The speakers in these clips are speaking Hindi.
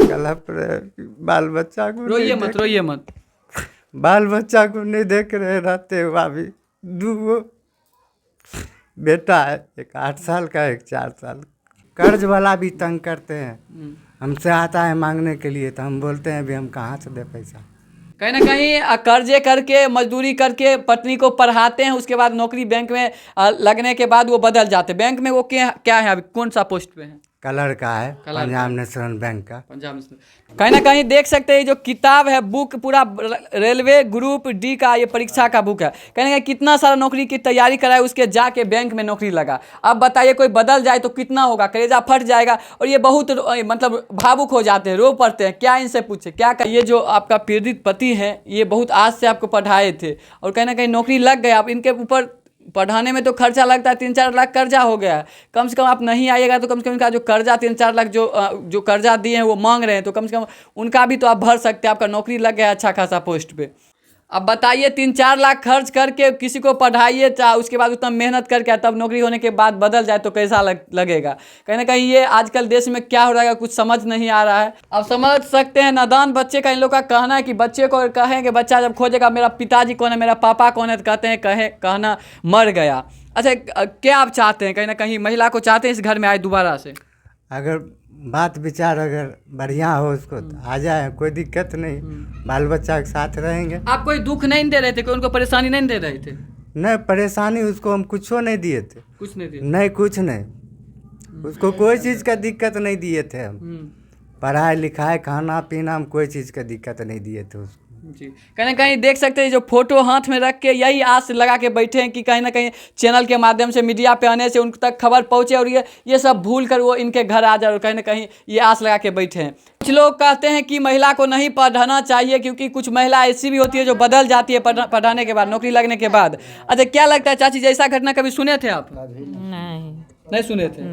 कलप रहे, बाल बच्चा को रोइए मत। बाल बच्चा को नहीं देख रहे रहते हुआ भी। दो बेटा है, एक 8 साल का, एक 4 साल। कर्ज वाला भी तंग करते हैं, हमसे आता है मांगने के लिए तो हम बोलते हैं भी हम कहाँ से दे पैसा। कहीं ना कहीं कर्जे करके मजदूरी करके पत्नी को पढ़ाते हैं, उसके बाद नौकरी बैंक में लगने के बाद वो बदल जाते हैं। बैंक में वो क्या है अभी, कौन सा पोस्ट पे है? कलर का है, पंजाब नेशनल बैंक का। पंजाब नेशनल। कहीं ना कहीं देख सकते हैं जो किताब है, बुक पूरा रेलवे ग्रुप डी का ये परीक्षा का बुक है। कहीं ना कहीं कितना सारा नौकरी की तैयारी कराए, उसके जाके बैंक में नौकरी लगा। अब बताइए कोई बदल जाए तो कितना होगा, कलेजा फट जाएगा। और ये बहुत मतलब भावुक हो जाते हैं, रो पड़ते हैं। क्या इनसे पूछे क्या कर? ये जो आपका पीड़ित पति है, ये बहुत आज से आपको पढ़ाए थे और कहीं ना कहीं नौकरी लग गया। अब इनके ऊपर पढ़ाने में तो खर्चा लगता है, 3-4 लाख कर्जा हो गया है। कम से कम आप नहीं आइएगा तो कम से कम इनका जो कर्जा 3-4 लाख जो कर्जा दिए हैं वो मांग रहे हैं, तो कम से कम उनका भी तो आप भर सकते हैं। आपका नौकरी लग गया अच्छा खासा पोस्ट पे। अब बताइए 3-4 लाख खर्च करके किसी को पढ़ाइए, उसके बाद उतना मेहनत करके तब नौकरी होने के बाद बदल जाए तो कैसा लगेगा। कहीं ना कहीं ये आजकल देश में क्या हो रहा है कुछ समझ नहीं आ रहा है। अब समझ सकते हैं नादान बच्चे का इन लोग का कहना है कि बच्चे को कहें कि बच्चा जब खोजेगा मेरा पिताजी कौन है, मेरा पापा कौन है, तो कहते हैं कहना मर गया। अच्छा, क्या आप चाहते हैं? कहीं ना कहीं महिला को चाहते हैं इस घर में आए दोबारा से? अगर बात विचार अगर बढ़िया हो उसको तो आ जाए, कोई दिक्कत नहीं। बाल बच्चा के साथ रहेंगे। आप कोई दुख नहीं दे रहे थे, कोई उनको परेशानी नहीं दे रहे थे? नहीं परेशानी, उसको हम कुछ नहीं दिए थे। कुछ नहीं दिए? नहीं, कुछ नहीं। उसको कोई चीज़ का दिक्कत नहीं दिए थे हम। पढ़ाई लिखाई खाना पीना हम कोई चीज़ का दिक्कत नहीं दिए थे उसको जी। कहीं ना कहीं देख सकते हैं जो फोटो हाथ में रख के यही आस लगा के बैठे हैं कि कहीं ना कहीं चैनल के माध्यम से मीडिया पे आने से उन तक खबर पहुंचे और ये सब भूल कर वो इनके घर आ जाए। और कहीं ना कहीं ये आस लगा के बैठे हैं। कुछ लोग कहते हैं कि महिला को नहीं पढ़ाना चाहिए क्योंकि कुछ महिला ऐसी भी होती है जो बदल जाती है पढ़ाने के बाद, नौकरी लगने के बाद। अच्छा, क्या लगता है चाची, जैसा घटना कभी सुने थे आप? नहीं सुने थे?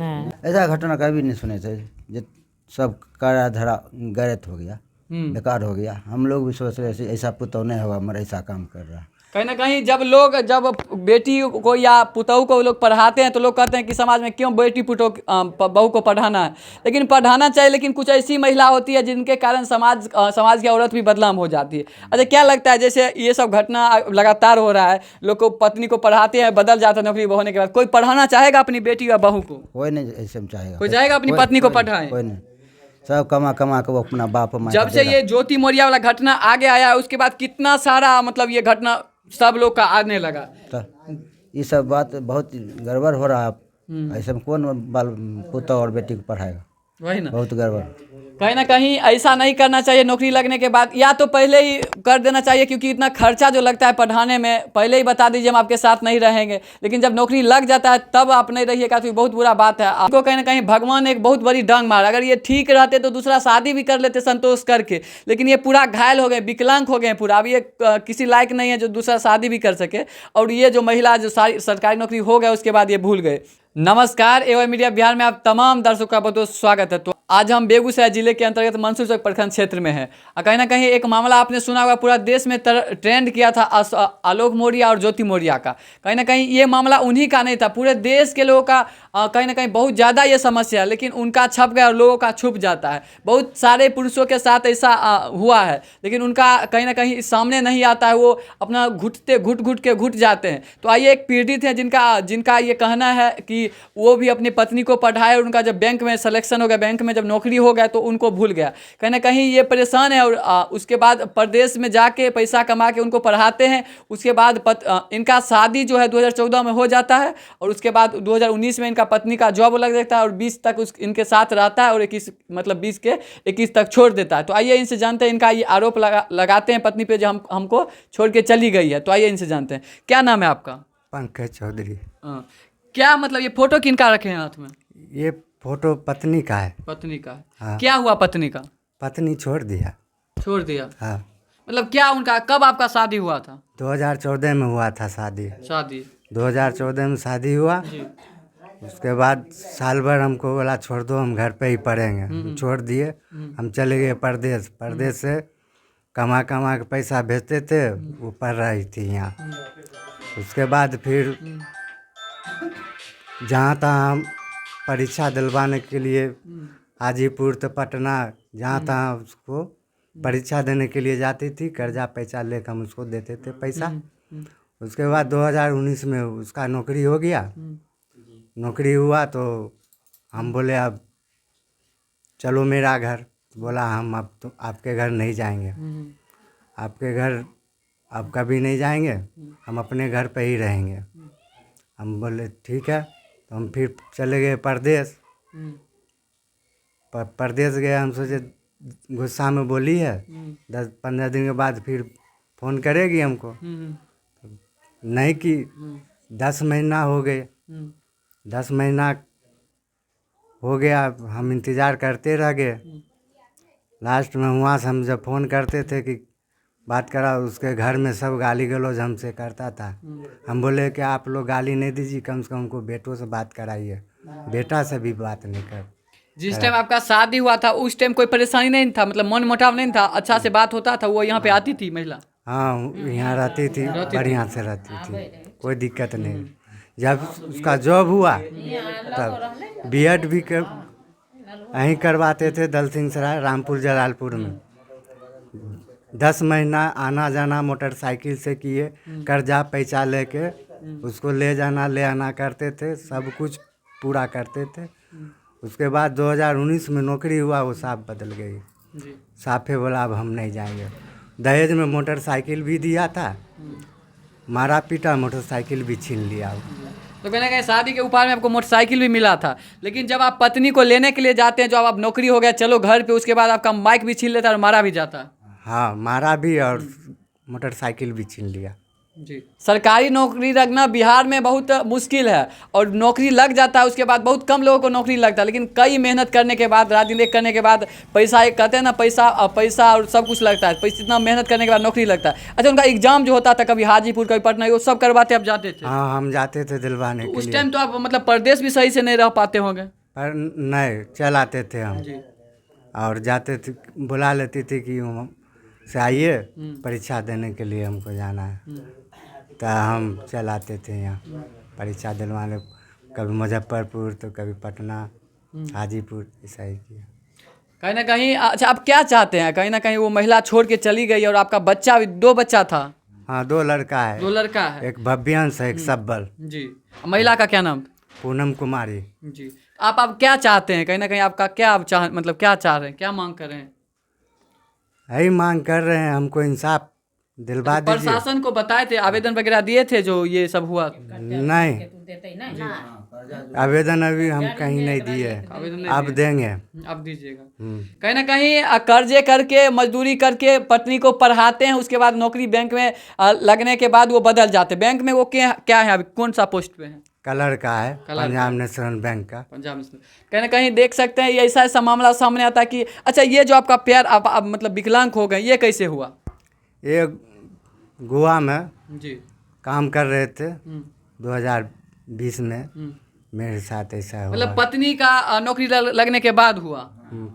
ऐसा घटना कभी नहीं सुने थे। सब करा धरा गलत हो गया, बेकार हो गया। हम लोग भी सोच रहे थे ऐसा पुतौ नहीं होगा, मगर ऐसा काम कर रहा। कहीं ना कहीं जब बेटी को या पुतहू को लोग पढ़ाते हैं तो लोग कहते हैं कि समाज में क्यों बेटी बहू को पढ़ाना है। लेकिन पढ़ाना चाहिए, लेकिन कुछ ऐसी महिला होती है जिनके कारण समाज की औरत भी बदनाम हो जाती है। अच्छा, क्या लगता है जैसे ये सब घटना लगातार हो रहा है, लोग को पत्नी को पढ़ाते हैं बदल जाता है नौकरी होने के बाद, कोई पढ़ाना चाहेगा अपनी बेटी या बहू को? कोई नहीं ऐसे में चाहेगा। कोई चाहेगा अपनी पत्नी को पढ़ाए? कोई नहीं, सब कमा कमा के वो अपना बाप माँ। जब से ये ज्योति मौर्य वाला घटना आगे आया है उसके बाद कितना सारा मतलब ये घटना सब लोग का आने लगा। तो ये सब बात बहुत गड़बड़ हो रहा है। ऐसे में कौन बाल पुतौ और बेटी को पढ़ाएगा? वही ना, बहुत गड़बड़। कहीं ना कहीं ऐसा नहीं करना चाहिए। नौकरी लगने के बाद या तो पहले ही कर देना चाहिए, क्योंकि इतना खर्चा जो लगता है पढ़ाने में, पहले ही बता दीजिए हम आपके साथ नहीं रहेंगे। लेकिन जब नौकरी लग जाता है तब आप नहीं रहिएगा तो बहुत बुरा बात है। आपको कहीं ना कहीं भगवान ने एक बहुत बड़ी डांग मारा। अगर ये ठीक रहते तो दूसरा शादी भी कर लेते संतोष करके, लेकिन ये पूरा घायल हो गए, विकलांग हो गए पूरा। अब ये किसी लायक नहीं है जो दूसरा शादी भी कर सके। और ये जो महिला जो सरकारी नौकरी हो गया उसके बाद ये भूल गए। नमस्कार, एवं मीडिया बिहार में आप तमाम दर्शकों का बहुत बहुत स्वागत है। तो आज हम बेगूसराय जिले के अंतर्गत मंसूर चौक प्रखंड क्षेत्र में हैं। कहीं ना कहीं एक मामला आपने सुना होगा, पूरा देश में ट्रेंड किया था आलोक मौर्य और ज्योति मौर्य का। कहीं ना कहीं ये मामला उन्हीं का नहीं था, पूरे देश के लोगों का कहीं ना कहीं बहुत ज़्यादा ये समस्या है। लेकिन उनका छप गया और लोगों का छुप जाता है। बहुत सारे पुरुषों के साथ ऐसा हुआ है, लेकिन उनका कहीं ना कहीं सामने नहीं आता है। वो अपना घुट जाते हैं। तो आइए, एक पीड़ित है जिनका ये कहना है कि वो भी अपनी पत्नी को पढ़ाए और उनका जब बैंक में सिलेक्शन हो गया, बैंक में जब नौकरी हो गया तो उनको भूल गया। कहीं ना कहीं ये परेशान है और उसके बाद प्रदेश में जाके पैसा कमा के उनको पढ़ाते हैं। उसके बाद इनका शादी जो है 2014 में हो जाता है और उसके बाद 2019 में इनका पत्नी का जॉब लग जाता है और 20 तक इनके साथ रहता है और 20 के 21 तक छोड़ देता है। तो आइए इनसे जानते हैं, इनका ये आरोप लगाते हैं पत्नी पे जो हमको छोड़ के चली गई है। तो आइए इनसे जानते हैं, क्या नाम है आपका? पंकज चौधरी। क्या मतलब ये फोटो किनका रखे हैं हाथ में? ये फोटो पत्नी का है। पत्नी का? हाँ। क्या हुआ पत्नी का? पत्नी छोड़ दिया। छोड़ दिया? हाँ। मतलब क्या उनका, कब आपका शादी हुआ था? 2014 में हुआ था शादी। 2014 में शादी हुआ जी। उसके बाद साल भर हमको बोला छोड़ दो, हम घर पे ही पढ़ेंगे। छोड़ दिए। हम चले गए परदेश से कमा के पैसा भेजते थे, वो पढ़ रही थी यहाँ। उसके बाद फिर जहाँ तहाँ परीक्षा दिलवाने के लिए हाजीपुर तो पटना, जहाँ तहाँ उसको परीक्षा देने के लिए जाती थी। कर्जा पैसा लेकर हम उसको देते थे पैसा। उसके बाद 2019 में उसका नौकरी हो गया। नौकरी हुआ तो हम बोले अब चलो मेरा घर। बोला हम अब तो आपके घर नहीं जाएंगे, आपके घर अब कभी नहीं जाएंगे, हम अपने घर पे ही रहेंगे। हम बोले ठीक है। तो हम फिर चले गए परदेश। परदेश गए, हम सोचे गुस्सा में बोली है, 10-15 दिन के बाद फिर फ़ोन करेगी हमको। नहीं कि 10 महीना हो गए। 10 महीना हो गया, हम इंतज़ार करते रह गए। लास्ट में वहाँ से हम जब फ़ोन करते थे कि बात करा, उसके घर में सब गाली गलौज हमसे करता था। हम बोले कि आप लोग गाली नहीं दीजिए, कम से कम हमको बेटों से बात कराइए। बेटा से भी बात नहीं कर। जिस टाइम आपका शादी हुआ था उस टाइम कोई परेशानी नहीं था, मतलब मन मुटाव नहीं था, अच्छा से बात होता था? वो यहाँ पे आती थी महिला? हाँ, यहाँ रहती थी, बढ़िया से रहती थी, कोई दिक्कत नहीं। जब उसका जॉब हुआ तब बीएड भी यहीं करवाते थे, दल सिंह सराय, रामपुर जलालपुर में। 10 महीना आना जाना मोटरसाइकिल से किए, कर्जा पैसा लेके उसको ले जाना ले आना करते थे, सब कुछ पूरा करते थे। उसके बाद 2019 में नौकरी हुआ, वो साफ बदल गई। साफे बोला अब हम नहीं जाएंगे। दहेज में मोटरसाइकिल भी दिया था, मारा पीटा, मोटरसाइकिल भी छीन लिया। तो कहने का शादी के उपहार में आपको मोटरसाइकिल भी मिला था, लेकिन जब आप पत्नी को लेने के लिए जाते हैं, जो आप नौकरी हो गया चलो घर पे, उसके बाद आपका माइक भी छीन लेता और मारा भी जाता? हाँ, मारा भी और मोटरसाइकिल भी छीन लिया। जी। सरकारी नौकरी लगना बिहार में बहुत मुश्किल है, और नौकरी लग जाता है उसके बाद बहुत कम लोगों को नौकरी लगता है, लेकिन कई मेहनत करने के बाद, रात दिन एक करने के बाद पैसा, एक कहते हैं ना पैसा और सब कुछ लगता है, पैसा इतना मेहनत करने के बाद नौकरी लगता है। अच्छा, उनका एग्जाम जो होता था कभी हाजीपुर कभी पटना, वो सब करवाते आप जाते थे? हाँ, हम जाते थे दिलवाने के लिए। उस टाइम तो आप मतलब प्रदेश भी सही से नहीं रह पाते होंगे? पर नहीं, चल आते थे हम जी। और जाते थे, बुला लेती थी कि से आइए परीक्षा देने के लिए हमको जाना है। तो हम चल आते थे यहाँ परीक्षा दिलवाने, कभी मुजफ्फरपुर तो कभी पटना, हाजीपुर, ऐसा ही किया। कहीं ना कहीं अच्छा, आप क्या चाहते हैं? कहीं ना कहीं वो महिला छोड़ के चली गई और आपका बच्चा भी, 2 बच्चा था? हाँ, 2 लड़का है। 2 लड़का है, एक भव्यांश है, एक सब्बल। जी। महिला का क्या नाम? पूनम कुमारी। जी। आप क्या चाहते हैं? कहीं ना कहीं आपका क्या आप मतलब क्या चाह रहे हैं, क्या मांग कर रहे हैं? यही मांग कर रहे हैं, हमको इंसाफ दिलवा दीजिए। प्रशासन को बताए थे, आवेदन वगैरह दिए थे जो ये सब हुआ? नहीं, आवेदन अभी हम कहीं नहीं दिए, अब देंगे। अब दीजिएगा। कहीं ना कहीं कर्जे करके, मजदूरी करके पत्नी को पढ़ाते हैं, उसके बाद नौकरी बैंक में लगने के बाद वो बदल जाते हैं। बैंक में वो क्या है, अभी कौन सा पोस्ट पे है? कलर का है, पंजाब नेशनल बैंक का। पंजाब नेशनल। कहीं ना कहीं देख सकते हैं, ये ऐसा मामला सामने आता है कि अच्छा, ये जो आपका पैर आप मतलब विकलांग हो गए, ये कैसे हुआ? ये गोवा में जी काम कर रहे थे 2020 में, मेरे साथ ऐसा हुआ। मतलब पत्नी का नौकरी लगने के बाद हुआ?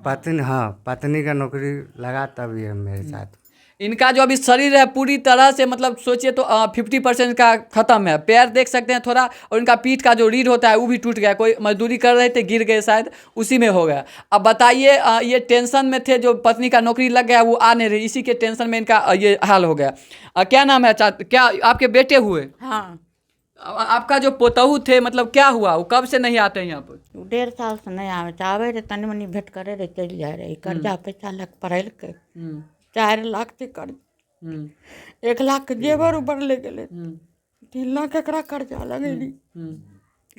पत्नी, हाँ, पत्नी का नौकरी लगा तब ये मेरे साथ। इनका जो अभी शरीर है पूरी तरह से मतलब सोचिए तो 50% का ख़त्म है। पैर देख सकते हैं थोड़ा, और इनका पीठ का जो रीढ़ होता है वो भी टूट गया। कोई मजदूरी कर रहे थे, गिर गए शायद, उसी में हो गया। अब बताइए, ये टेंशन में थे, जो पत्नी का नौकरी लग गया वो आ नहीं रही, इसी के टेंशन में इनका ये हाल हो गया। क्या नाम है? क्या आपके बेटे हुए? हाँ, आपका जो पोतहू थे, मतलब क्या हुआ, वो कब से नहीं आते हैं यहाँ पर? 1.5 साल से नहीं आवे रहे, तनी मनी भेंट करे रहे, चल जाए रहे। कर्जा पैसा लग पढ़ल के 4 लाख के कर्ज, 1 लाख के जेवर ऊपर ले गए, 3 लाख एकरा कर्जा लगेली,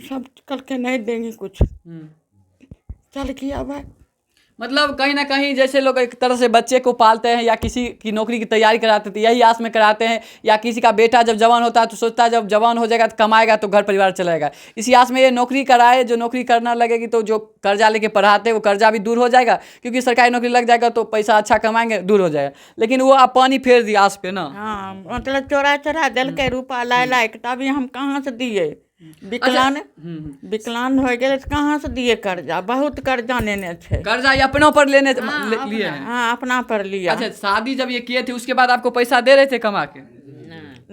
सब कल के नहीं देंगी कुछ, चल किया भाई। मतलब कहीं ना कहीं जैसे लोग एक तरह से बच्चे को पालते हैं या किसी की नौकरी की तैयारी कराते थे, यही आस में कराते हैं, या किसी का बेटा जब जवान होता है तो सोचता है जब जवान हो जाएगा तो कमाएगा तो घर परिवार चलाएगा, इसी आस में ये नौकरी कराए। जो नौकरी करना लगेगी तो जो कर्जा लेके पढ़ाते हैं वो कर्जा भी दूर हो जाएगा, क्योंकि सरकारी नौकरी लग जाएगा तो पैसा अच्छा कमाएंगे, दूर हो जाएगा। लेकिन वो आप पानी फेर दिया आस पे ना। हाँ, मतलब चोरा दिल के रूपा लाए किताबी हम कहाँ से दिए? विकलांग हो गए कहाँ से दिए कर्जा? बहुत कर्जा लेने थे। कर्जा ये अपनों पर लिए हैं? हाँ, अपना पर लिया। अच्छा, शादी जब ये किए थे उसके बाद आपको पैसा दे रहे थे कमा के?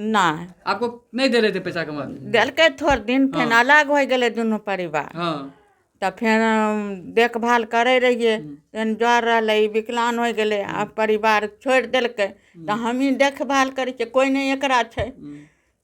ना, आपको नहीं दे रहे थे पैसा कमा के? दिल के थोड़ दिन फिर अलग हो गए दोनों परिवार। हाँ, तब फिर देखभाल करे रहिए तहन जर रहलै विकलांग हो गेलै आब परिवार छोड़ि देलकै तऽ हमही देखभाल करै छियै कोई नहीं एकरा छै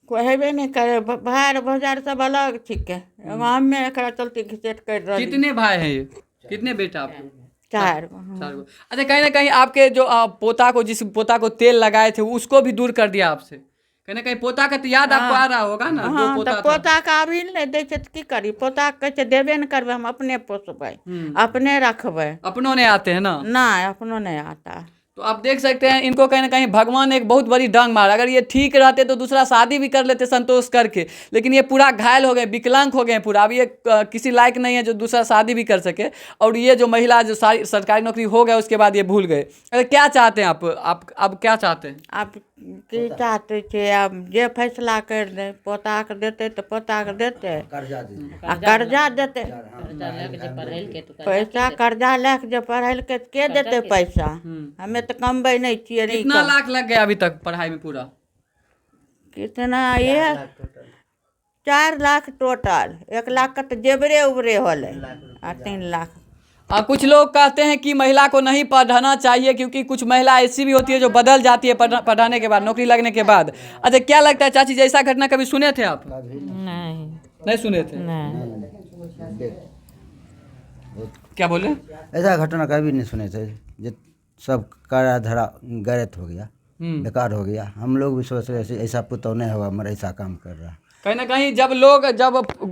कोई हेबे नहीं करे भाई भौजाई सब अलग छिके एगो हमे एकरा चलते घिचेट कर रही कितने भाई हैं ये कितने बेटा आप लोग? 4 चार गो। अच्छा कहीं ना कहीं आपके जो पोता को जिस पोता को तेल लगाए थे उसको भी दूर कर दिया आपसे कहीं ना कहीं पोता का तो याद आपको आ रहा होगा ना जो हाँ पोता तो था। पोता का अभी नहीं दै छै तऽ की करी पोता कहै छै देबे नहीं करबै हम अपने पोसबै अपने रखबै अपनों ने आते हैं ना नहीं अपनो नहीं आता तो आप देख सकते हैं इनको कहीं ना कहीं भगवान ने एक बहुत बड़ी डांग मारा अगर ये ठीक रहते तो दूसरा शादी भी कर लेते संतोष करके लेकिन ये पूरा घायल हो गए विकलांग हो गए पूरा अब ये किसी लायक नहीं है जो दूसरा शादी भी कर सके और ये जो महिला जो सारी सरकारी नौकरी हो गया उसके बाद ये भूल गए अगर क्या चाहते हैं आप अब क्या चाहते हैं? आप की चाहते छे अब जे फैसला कर दे पोता के देते तो पोता के देते आ कर्जा देते पैसा कर्जा लेके जे पढ़ेलकै तऽ के देते पैसा हमे तो कमबै नहीं छियै नहीं कितना लाख लग गया अभी तक पढ़ाई में पूरा? कितना ये 4 लाख टोटल 1 लाख का तो जेबरे उबरे होले आ 3 लाख कुछ लोग कहते हैं कि महिला को नहीं पढ़ाना चाहिए क्योंकि कुछ महिला ऐसी भी होती है जो बदल जाती है पढ़ाने के बाद नौकरी लगने के बाद। अच्छा क्या लगता है चाची जैसा घटना कभी सुने थे आप? नहीं सुने थे। क्या बोले? ऐसा घटना कभी नहीं सुने थे जो सब करा धरा गलत हो गया बेकार हो गया। हम लोग भी सोच रहे थे ऐसा पुतौ नहीं होगा मगर ऐसा काम कर रहा। कहीं ना कहीं जब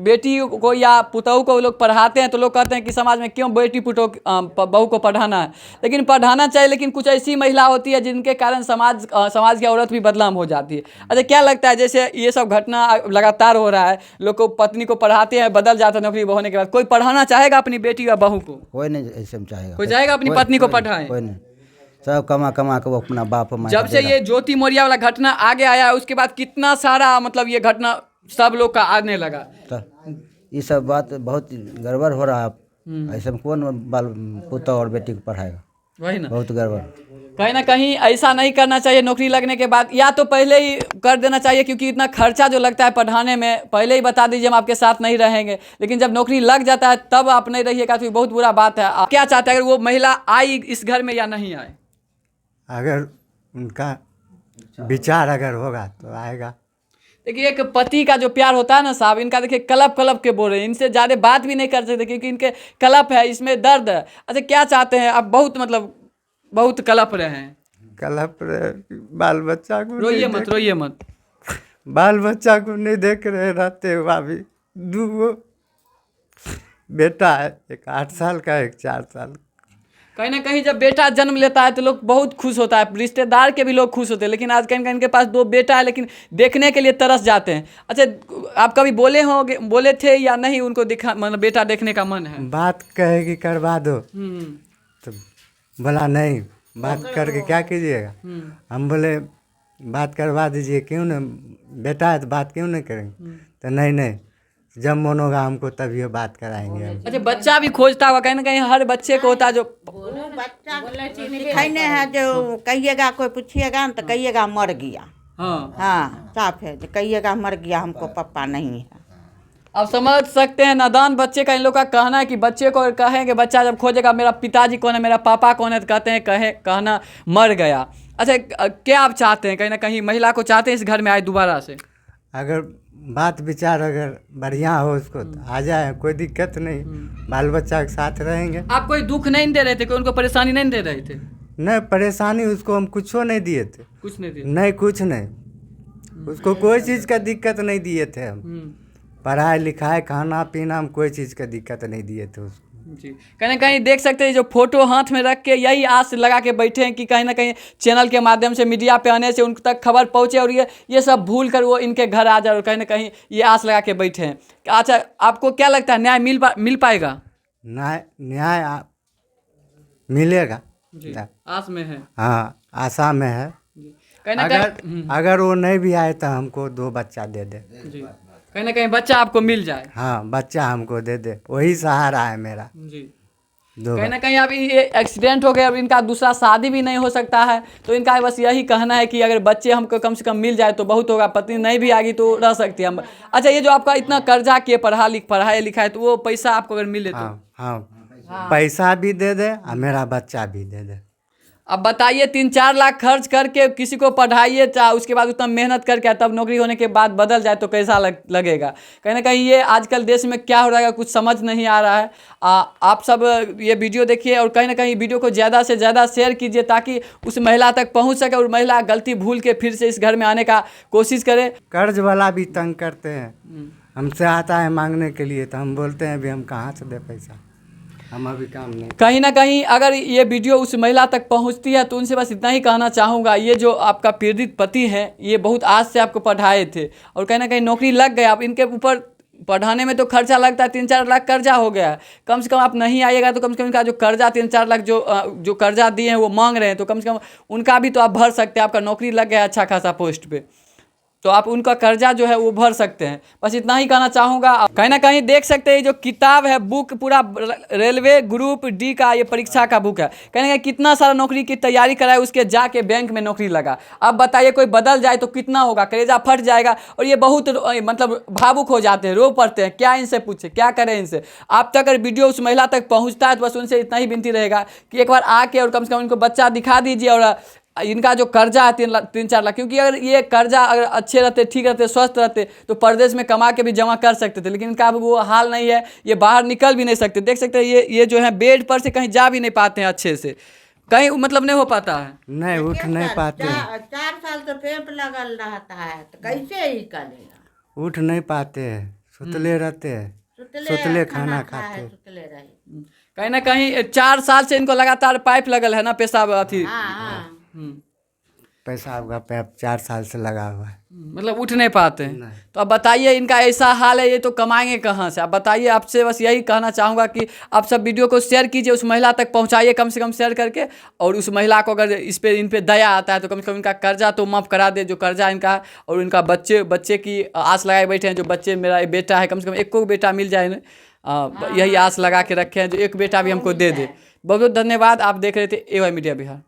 बेटी को या पुतहू को लोग पढ़ाते हैं तो लोग कहते हैं कि समाज में क्यों बेटी पुतहू बहू को पढ़ाना है लेकिन पढ़ाना चाहिए लेकिन कुछ ऐसी महिला होती है जिनके कारण समाज की औरत भी बदनाम हो जाती है। अच्छा क्या लगता है जैसे ये सब घटना लगातार हो रहा है लोग को पत्नी को पढ़ाते हैं बदल जाता है नौकरी होने के बाद कोई पढ़ाना चाहेगा अपनी बेटी या बहू को? कोई नहीं ऐसे में चाहेगा। कोई चाहेगा अपनी पत्नी को पढ़ाए? कोई नहीं सब कमा कमा के वो अपना बाप माँ जब से ये ज्योति मौर्या वाला घटना आगे आया है उसके बाद कितना सारा मतलब ये घटना सब लोग का आने लगा। तो ये सब बात बहुत गड़बड़ हो रहा है। ऐसे में कौन बाल पुतौ और बेटी को पढ़ाएगा? वही ना बहुत गड़बड़। कहीं ना कहीं ऐसा नहीं करना चाहिए नौकरी लगने के बाद या तो पहले ही कर देना चाहिए क्योंकि इतना खर्चा जो लगता है पढ़ाने में पहले ही बता दीजिए हम आपके साथ नहीं रहेंगे लेकिन जब नौकरी लग जाता है तब आप नहीं रहिएगा तो बहुत बुरा बात है। आप क्या चाहते हैं अगर वो महिला आई इस घर में या नहीं आए? अगर उनका विचार अगर होगा तो आएगा। देखिए एक पति का जो प्यार होता है ना साहब इनका देखिए कलप कलप के बोल रहे हैं इनसे ज़्यादा बात भी नहीं कर सकते क्योंकि इनके कलप है इसमें दर्द है। अच्छा क्या चाहते हैं आप बहुत कलप रहे हैं? कलप रहे बाल बच्चा को रोइए मत बाल बच्चा को नहीं देख रहे रहते हुआ भी 2 बेटा है एक 8 साल का एक 4 साल। कहीं ना कहीं जब बेटा जन्म लेता है तो लोग बहुत खुश होता है रिश्तेदार के भी लोग खुश होते हैं लेकिन आज कहीं इनके पास 2 बेटा है लेकिन देखने के लिए तरस जाते हैं। अच्छा आप कभी बोले थे या नहीं उनको मतलब बेटा देखने का मन है? बात कहेगी करवा दो तो बोला नहीं बात करके क्या कीजिएगा। हम बोले बात करवा दीजिए क्यों ना बेटा है तो बात क्यों नहीं करेंगे तो नहीं जब मन होगा हमको तभी ये बात कराएंगे हम। अच्छा बच्चा भी खोजता होगा कहीं ना कहीं हर बच्चे को होता है जो बच्चा दिखाई है जो कहिएगा कोई पूछिएगा ना तो कहिएगा मर गया। हाँ साफ है जो कहिएगा मर गया हमको पापा नहीं है। आप समझ सकते हैं नादान बच्चे का इन लोग का कहना है कि बच्चे को कहेंगे बच्चा जब खोजेगा मेरा पिताजी कौन है मेरा पापा कौन है तो कहते हैं कहना मर गया। अच्छा क्या आप चाहते हैं कहीं ना कहीं महिला को चाहते हैं इस घर में आए दोबारा से? अगर बात विचार अगर बढ़िया हो उसको तो आ जाए कोई दिक्कत नहीं बाल बच्चा के साथ रहेंगे। आप कोई दुख नहीं दे रहे थे कोई उनको परेशानी नहीं दे रहे थे? नहीं परेशानी उसको हम कुछ नहीं दिए थे। कुछ नहीं दिए? नहीं कुछ नहीं उसको कोई चीज़ का दिक्कत नहीं दिए थे हम। पढ़ाई लिखाई खाना पीना हम कोई चीज़ का दिक्कत नहीं दिए थे उसको। जी कहीं ना कहीं देख सकते हैं जो फोटो हाथ में रख के यही आस लगा के बैठे हैं कि कहीं ना कहीं चैनल के माध्यम से मीडिया पे आने से उन तक खबर पहुंचे और ये सब भूल कर वो इनके घर आ जाए और कहीं ना कहीं ये आस लगा के बैठे हैं। अच्छा आपको क्या लगता है न्याय मिल पाएगा? न्याय मिलेगा आस में है। हाँ आशा में है। कहीं ना कहीं अगर वो नहीं भी आए तो हमको 2 बच्चा दे दे। जी कहीं ना कहीं बच्चा आपको मिल जाए। हाँ बच्चा हमको दे दे वही सहारा है मेरा। जी दो कहीं ना कहीं अब ये एक्सीडेंट हो गया, अब इनका दूसरा शादी भी नहीं हो सकता है, तो इनका बस यही कहना है कि अगर बच्चे हमको कम से कम मिल जाए तो बहुत होगा, पत्नी नहीं भी आएगी तो रह सकती है हम। अच्छा, ये जो आपका इतना कर्जा किए पढ़ाई लिखाई, तो वो पैसा आपको अगर मिले तो? हाँ, पैसा भी दे दे और मेरा बच्चा भी दे दे। अब बताइए, 3-4 लाख खर्च करके किसी को पढ़ाइए, चाहे उसके बाद उतना मेहनत करके तब नौकरी होने के बाद बदल जाए तो कैसा लगेगा। कहीं ना कहीं ये आजकल देश में क्या हो रहा है कुछ समझ नहीं आ रहा है। आप सब ये वीडियो देखिए और कहीं ना कहीं वीडियो को ज़्यादा से ज़्यादा शेयर कीजिए ताकि उस महिला तक पहुंच सके और महिला गलती भूल के फिर से इस घर में आने का कोशिश करे। कर्ज वाला भी तंग करते हैं, हमसे आता है मांगने के लिए तो हम बोलते हैं भी हम कहाँ से दे पैसा, हम अभी काम नहीं। कहीं ना कहीं अगर ये वीडियो उस महिला तक पहुंचती है तो उनसे बस इतना ही कहना चाहूँगा, ये जो आपका पीड़ित पति हैं ये बहुत आज से आपको पढ़ाए थे और कहीं ना कहीं नौकरी लग गया, अब इनके ऊपर पढ़ाने में तो खर्चा लगता है, 3-4 लाख कर्जा हो गया है। कम से कम आप नहीं आइएगा तो कम से कम इनका जो कर्जा 3-4 लाख जो कर्जा दिए हैं वो मांग रहे हैं, तो कम से कम उनका भी तो आप भर सकते हैं। आपका नौकरी लग गया अच्छा खासा पोस्ट पे, तो आप उनका कर्जा जो है वो भर सकते हैं। बस इतना ही कहना चाहूँगा। कहीं ना कहीं देख सकते हैं जो किताब है, बुक पूरा रेलवे ग्रुप डी का ये परीक्षा का बुक है। कहीं ना कहीं कितना सारा नौकरी की तैयारी कराए, उसके जाके बैंक में नौकरी लगा। अब बताइए कोई बदल जाए तो कितना होगा, कलेजा फट जाएगा। और ये बहुत मतलब भावुक हो जाते हैं, रो पड़ते हैं, क्या इनसे पूछे, क्या करें इनसे। आप तक अगर वीडियो उस महिला तक पहुँचता है तो बस उनसे इतना ही विनती रहेगा कि एक बार आके और कम से कम उनको बच्चा दिखा दीजिए और इनका जो कर्जा है 3-4 लाख, क्योंकि अगर ये कर्जा अगर अच्छे रहते, ठीक रहते, स्वस्थ रहते तो परदेश में कमा के भी जमा कर सकते थे, लेकिन इनका अब वो हाल नहीं है। ये बाहर निकल भी नहीं सकते, देख सकते हैं ये जो है बेड पर से कहीं जा भी नहीं पाते हैं अच्छे से, कहीं मतलब नहीं हो पाता है, नहीं उठ नहीं पाते हैं। 4 साल तो कैंप लगल रहता है तो कैसे ही करेगा, उठ नहीं पाते हैं, सुतले रहते हैं, सुतले खाना खाते हैं। सुतले रहे। कहीं ना कहीं 4 साल से इनको लगातार पाइप लगल है ना, पेशाब अथी, पेशाब का पैप 4 साल से लगा हुआ है, मतलब उठ नहीं पाते हैं। तो अब बताइए इनका ऐसा हाल है, ये तो कमाएंगे कहाँ से। आप बताइए, आपसे बस यही कहना चाहूँगा कि आप सब वीडियो को शेयर कीजिए, उस महिला तक पहुँचाइए कम से कम शेयर करके, और उस महिला को अगर इन पे दया आता है तो कम से कम इनका कर्जा तो माफ़ करा दे, जो कर्जा इनका, और इनका बच्चे की आस लगाए बैठे हैं, जो बच्चे मेरा बेटा है, कम से कम एक को बेटा मिल जाए, यही आस लगा के रखे हैं, जो एक बेटा भी हमको दे दे। बहुत बहुत धन्यवाद। आप देख रहे थे AY मीडिया बिहार।